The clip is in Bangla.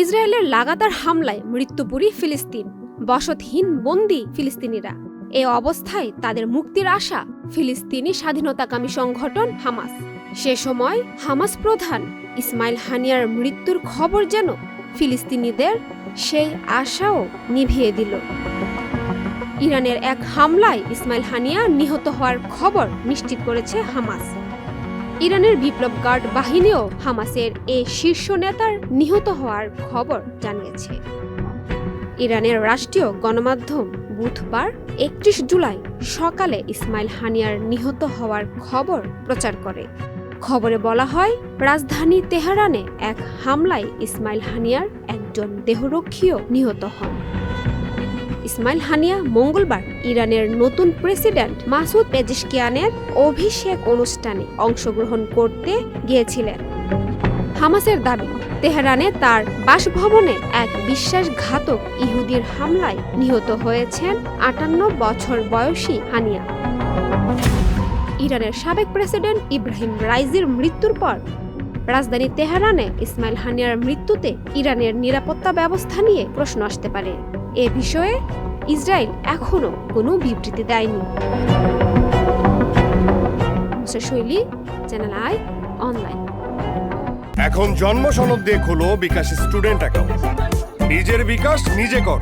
ইসরায়েলের লাগাতার হামলায় মৃত্যুপুরী ফিলিস্তিন, বসতহীন বন্দী ফিলিস্তিনিরা। এ অবস্থায় তাদের মুক্তির আশা ফিলিস্তিনি স্বাধীনতাকামী সংগঠন হামাস। সে সময় হামাস প্রধান ইসমাইল হানিয়ার মৃত্যুর খবর যেন ফিলিস্তিনিদের সেই আশাও নিভিয়ে দিল। ইরানের এক হামলায় ইসমাইল হানিয়া নিহত হওয়ার খবর নিশ্চিত করেছে হামাস। ইরানের বিপ্লব গার্ড বাহিনীও হামাসের এ শীর্ষ নেতার নিহত হওয়ার খবর জানিয়েছে। ইরানের রাষ্ট্রীয় গণমাধ্যম বুধবার ৩১ জুলাই সকালে ইসমাইল হানিয়ার নিহত হওয়ার খবর প্রচার করে। খবরে বলা হয়, রাজধানী তেহরানে এক হামলায় ইসমাইল হানিয়ার একজন দেহরক্ষীও নিহত হন। ইসমাইল হানিয়া মঙ্গলবার ইরানের নতুন প্রেসিডেন্ট মাসুদ পেজেশকিয়ানের অভিষেক অনুষ্ঠানে অংশগ্রহণ করতে গিয়েছিলেন। হামাসের দাবি, তেহরানে তার বাসভবনে এক বিশ্বাসঘাতক ইহুদির হামলায় নিহত হয়েছেন ৫৮ বছর বয়সী হানিয়া। ইরানের সাবেক প্রেসিডেন্ট ইব্রাহিম রাইজির মৃত্যুর পর রাজধানী তেহরানে ইসমাইল হানিয়ার মৃত্যুতে ইরানের নিরাপত্তা ব্যবস্থা নিয়ে প্রশ্ন আসতে পারে। এ বিষয়ে ইসরায়েল এখনো কোনো বিবৃতি দেয়নি। শৈলী, চ্যানেল আই অনলাইন। এখন জন্ম সনদ দিয়ে খোলো বিকাশ স্টুডেন্ট অ্যাকাউন্ট। নিজের বিকাশ নিজে কর।